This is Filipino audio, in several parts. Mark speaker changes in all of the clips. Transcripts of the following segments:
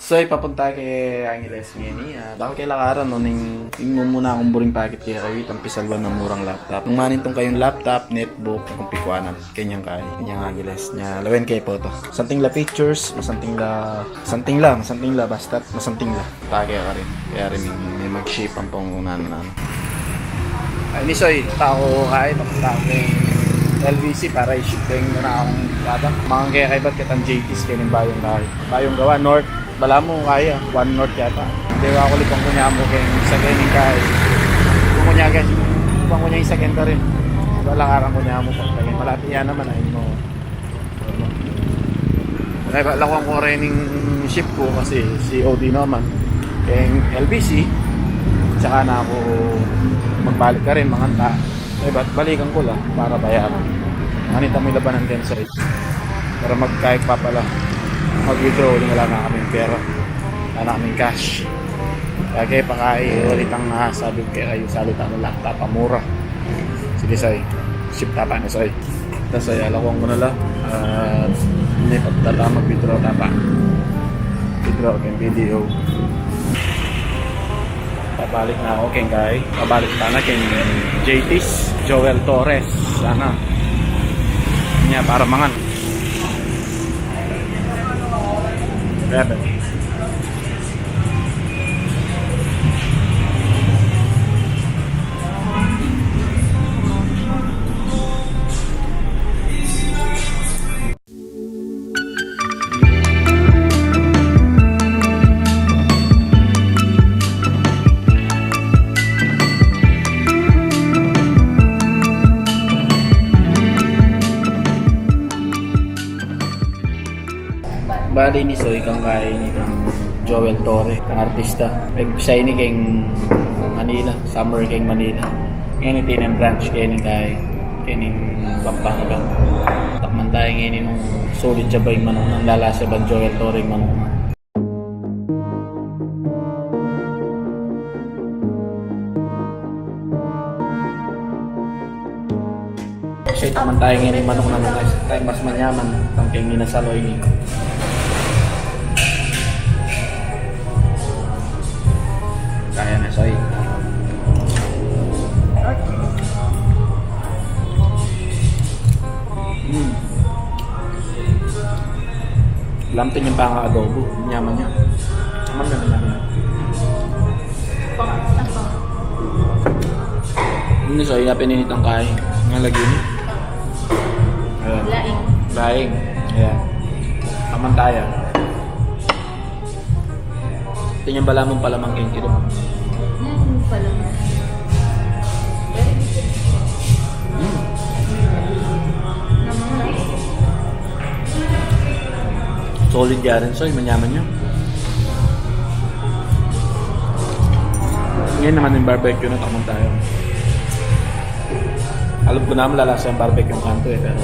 Speaker 1: So, papunta kay Angeles ngayon. Dahil kay lakaran, no, ning muna akong buring packet kaya kayo itang pisalwan ng murang laptop. Nung manin tong kayong laptop, netbook, kung pikwanan, kanyang Angeles niya. Lawen kay po to. Something la pictures, something la, basta masanting la. Tagay ka rin. Kaya rin may mag-shape ang pong unan. Ay, ni Soy, tao kahit papunta ako kay LVC para i-ship ko yung na akong bata. Mga kaya kay ba't kitang JT's kayo ng Bayong Gawa, North. Bala mo kaya, 1 North yata. Hindi ako lipang kunya mo kaya sa ganyan kaya. Kung kunya guys, lipang kunya yung second rin. Wala karang kunya mo pag kaya. Malapit yan naman ay mo. Kaya lakuan ko rin yung ship ko kasi si OD naman. Kaya yung LBC, tsaka na ako magbalik ka rin, manganta. Kaya balikan ko lang para bayaran. Manita mo yung labanan din sa ito. Para magkaik pa pala. Mag-withdraw, wala na kaming pera. Wala na kaming cash. Kaya kayo ulit ang nasabi kayo salita ng laptop, mura. Sige, Soy. Ship tapa na, Soy. Tapos ay alawang ko na lang. Hindi pagtala mag-withdraw tapa. Withdraw kay video. Pabalik na ako kay Guy. Pabalik pa na kay JT's, Joel Torres. Sana. Niya para mangan. Grabe. Bali ni Soy kang kaya ni Joel Torre, kang artista. Nag-sign ni kay Manila, Summer kay Manila. Ngayon tinang branch kay ni kay Pampanga. Takman tayo ngayon nung solid jabay manong nang lalasa ban Joel Torre manong. Kasi takman tayo ngayon manong nang tayo mas manyaman kang kay minasaloy ni. Kaya na, Soy. Lampin yung pang-adobo. Nyaman niya. Naman na naman. Ini, Soy, na pininit ang kain. Ang lagi niya.
Speaker 2: Laing.
Speaker 1: Laing. Ayan. Taman tayo. Tingnan bala mong palamang kilo.
Speaker 2: Palamang.
Speaker 1: Solid yan rin, Soy. Manyaman nyo. Ngayon naman yung barbecue na takman tayo. Alam ko naman lalasa yung barbecue yung kanto pero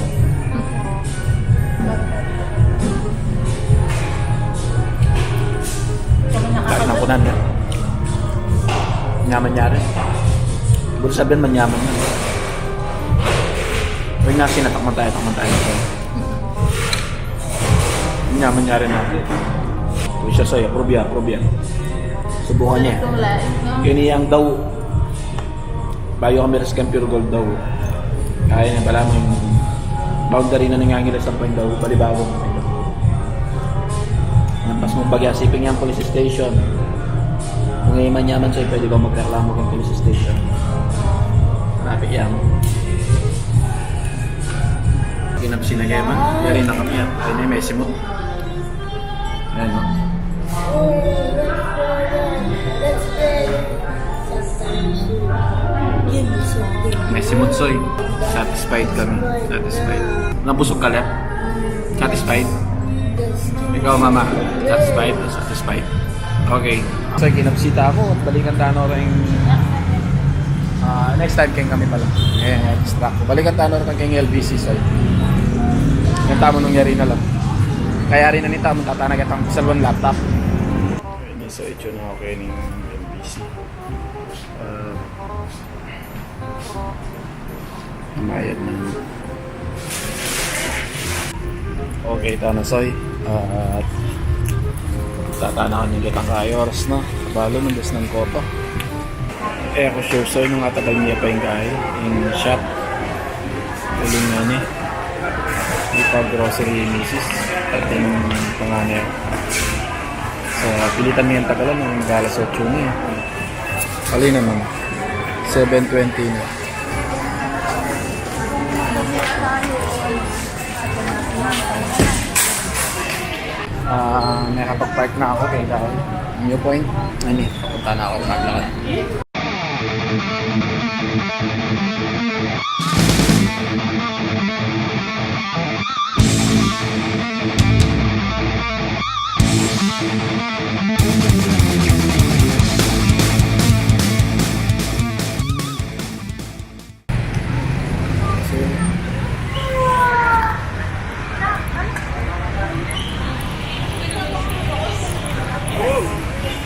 Speaker 1: kahit ng kunan yan. Manyaman niya rin. Buro sabihin manyaman yan. Huwag nga sinatakman tayo. Manyaman niya rin natin. Huwag siya sa'yo. Probya. Subukan niya. Kiniyang daw. Bayo kami rescan pure gold daw. Kaya niya pala mo yung boundary na nangangilas ang point daw. Balibagong. Nampas mong bagya. Siping niya ang police station. Kung ngayon manyaman sa'yo, pwede ba magreklamo kang police station? Marapit yan. Ginap sinageman. Yari na kami yan. Ayun yung messy mo. Ayan mo. Messy mo, Soy. Satisfied kami. Nabusog ka lang? Satisfied? Ikaw, Mama. Satisfied? Okay. So, kinapsita ako. Balikan tano rin. Next time kaya kami pala. Ayan, extra ko. Balikan tano rin kay LBC, Soy. Yung tamo nangyari na lang. Kaya rin na ni tamo tatanag at ang salwan laptop. Okay, so ito na ako kay LBC. Mayad na. Okay, ito na, Soy. Tatanakan yung kitang kayo oras na. Kabalo ng des ng kopa. Ako sure so nung atabay niya pa yung kayo. Yung shop. Uling nga niya. Ipag grocery yung misis. At yung panganay. So, pilitan niya yung tagalan ng galas 8 niya. Alin naman. 7:20 na. Nakapag-park na ako kay Gary. New point. Ano yun? Punta na ako maglakad.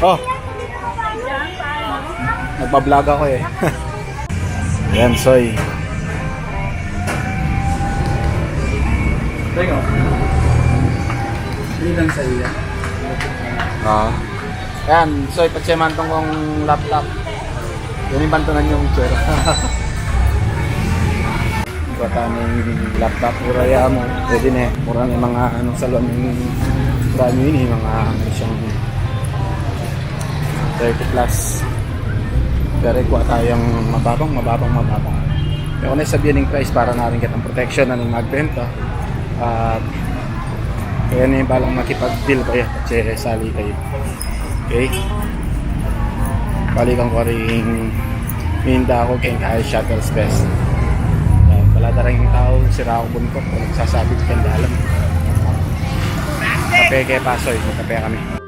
Speaker 1: Oh. Nagbablog ako eh. Yan, soy.
Speaker 3: Teka. Lilang sa iya.
Speaker 1: Yan, soy, pagsemantong kong laptop. Yan yung bantunan yung chair. Bata ng laptop, muraya mo. Pwede na eh. Mura na yung mga anong salon yung brand new yun eh. Mga ano siyang 30 plus. Pero kuha tayong mababang. Kaya kung naisabihan ng price para na rin kitang protection na ng magbenta. At kaya na yung balang makipag-deal kayo. Kasi sali kayo. Okay? Balikan ko rin minda ako kay Kaya Shuttle's Best. Wala daring tao, sira ako buntot. Kung nagsasabit kang dalam. Kape kay Pasoy. Magkape kami.